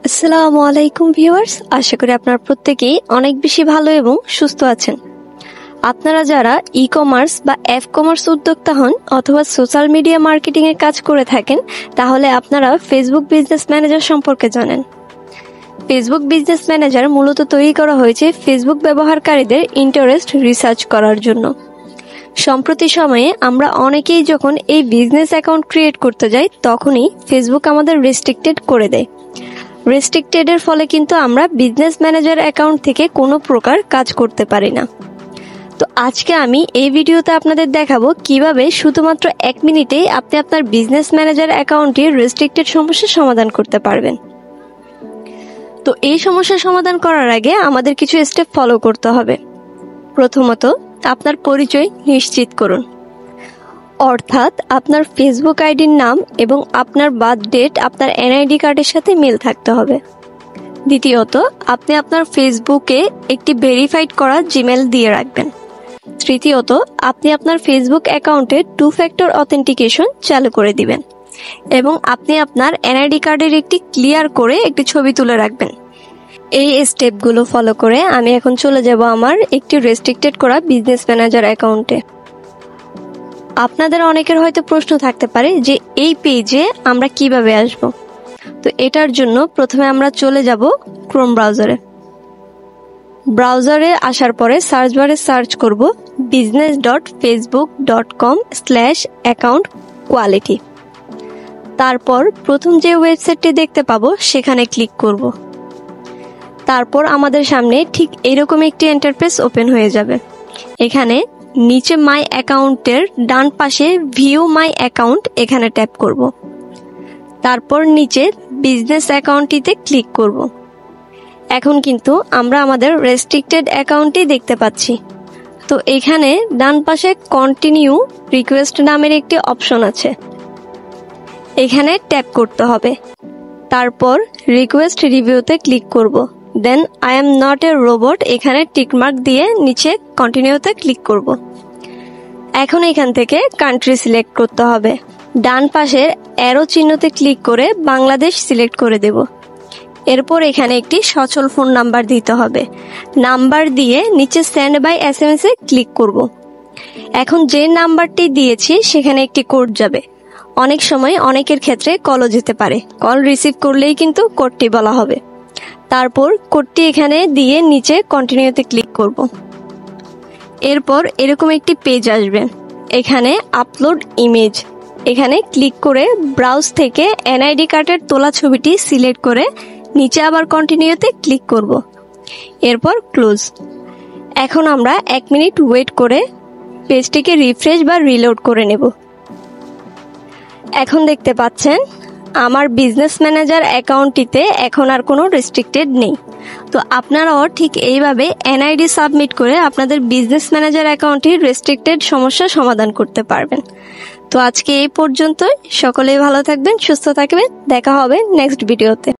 আসসালামু আলাইকুম ভিউয়ার্স, আশা করি আপনারা প্রত্যেকেই অনেক বেশি ভালো এবং সুস্থ আছেন। আপনারা যারা ই-কমার্স বা অ্যাপ কমার্স উদ্যোক্তা হন অথবা সোশ্যাল মিডিয়া মার্কেটিং এর কাজ করে থাকেন, তাহলে আপনারা ফেসবুক বিজনেস ম্যানেজার সম্পর্কে জানেন। ফেসবুক বিজনেস ম্যানেজার মূলত তৈরি করা হয়েছে ফেসবুক ব্যবহারকারীদের ইন্টারেস্ট রিসার্চ করার জন্য। সম্প্রতি সময়ে আমরা অনেকেই যখন এই বিজনেস অ্যাকাউন্ট ক্রিয়েট করতে যাই, তখনই ফেসবুক আমাদের রেস্ট্রিক্টেড করে দেয়। রেস্ট্রিক্টেডের ফলে কিন্তু আমরা বিজনেস ম্যানেজার অ্যাকাউন্ট থেকে কোনো প্রকার কাজ করতে পারি না। তো আজকে আমি এই ভিডিওতে আপনাদের দেখাবো কিভাবে শুধুমাত্র 1 মিনিটেই আপনি আপনার বিজনেস ম্যানেজার অ্যাকাউন্টের রেস্ট্রিক্টেড সমস্যার সমাধান করতে পারবেন। তো এই সমস্যার সমাধান করার আগে আমাদের কিছু স্টেপ ফলো করতে হবে। প্রথমত, আপনার পরিচয় নিশ্চিত করুন, অর্থাৎ আপনার ফেসবুক আইডির নাম এবং আপনার বার্থ ডেট আপনার এনআইডি কার্ডের সাথে মিল থাকতে হবে। দ্বিতীয়ত, আপনি আপনার ফেসবুকে একটি ভেরিফাইড করা জিমেল দিয়ে রাখবেন। তৃতীয়ত, আপনি আপনার ফেসবুক অ্যাকাউন্টে 2 ফ্যাক্টর অথেন্টিকেশন চালু করে দিবেন এবং আপনি আপনার এনআইডি কার্ডের একটি ক্লিয়ার করে একটি ছবি তুলে রাখবেন। এই স্টেপগুলো ফলো করে আমি এখন চলে যাব আমার একটি রেস্ট্রিক্টেড করা বিজনেস ম্যানেজার অ্যাকাউন্টে। আপনাদের অনেকের হয়তো প্রশ্ন থাকতে পারে যে এই পেজে আমরা কিভাবে আসব। তো এটার জন্য প্রথমে আমরা চলে যাব ক্রোম ব্রাউজারে। ব্রাউজারে আসার পরে সার্চ বারে সার্চ করব business.facebook.com/account-quality। তারপর প্রথম যে ওয়েবসাইটটি দেখতে পাবো সেখানে ক্লিক করব। তারপর আমাদের সামনে ঠিক এরকম একটি ইন্টারফেস ওপেন হয়ে যাবে। এখানে নিচে মাই অ্যাকাউন্টের ডান পাশে ভিউ মাই অ্যাকাউন্ট এখানে ট্যাপ করব। তারপর নিচে বিজনেস অ্যাকাউন্টটিতে ক্লিক করব। এখন কিন্তু আমরা আমাদের রেস্ট্রিক্টেড অ্যাকাউন্টটি দেখতে পাচ্ছি। তো এখানে ডান পাশে কন্টিনিউ রিকোয়েস্ট নামের একটি অপশন আছে, এখানে ট্যাপ করতে হবে। তারপর রিকোয়েস্ট রিভিউতে ক্লিক করব। Then I am not a robot এখানে টিকমার্ক দিয়ে নিচে কন্টিনিউতে ক্লিক করব। এখন এখান থেকে কান্ট্রি সিলেক্ট করতে হবে। ডান পাশের অ্যারো চিহ্নতে ক্লিক করে বাংলাদেশ সিলেক্ট করে দেব। এরপর এখানে একটি সচল ফোন নাম্বার দিতে হবে। নাম্বার দিয়ে নিচে সেন্ড বাই SMS এ ক্লিক করব। এখন যে নাম্বারটি দিয়েছি সেখানে একটি কোড যাবে। অনেক সময় অনেকের ক্ষেত্রে কলও যেতে পারে, কল রিসিভ করলেই কিন্তু কোডটি বলা হবে। তারপর কোডটি এখানে দিয়ে নিচে কন্টিনিউতে ক্লিক করব। এরপর এরকম একটি পেজ আসবে, এখানে আপলোড ইমেজ এখানে ক্লিক করে ব্রাউজ থেকে এনআইডি কার্ডের তোলা ছবিটি সিলেক্ট করে নিচে আবার কন্টিনিউতে ক্লিক করব। এরপর ক্লোজ। এখন আমরা 1 মিনিট ওয়েট করে পেজটিকে রিফ্রেশ বা রিলোড করে নেব। এখন দেখতে পাচ্ছেন আমার বিজনেস ম্যানেজার অ্যাকাউন্টটিতে এখন আর কোনো রেস্ট্রিক্টেড নেই। তো আপনারাও ঠিক এইভাবে এনআইডি সাবমিট করে আপনাদের বিজনেস ম্যানেজার অ্যাকাউন্টটির রেস্ট্রিক্টেড সমস্যা সমাধান করতে পারবেন। তো আজকে এই পর্যন্তই। সকলেই ভালো থাকবেন, সুস্থ থাকবেন। দেখা হবে নেক্সট ভিডিওতে।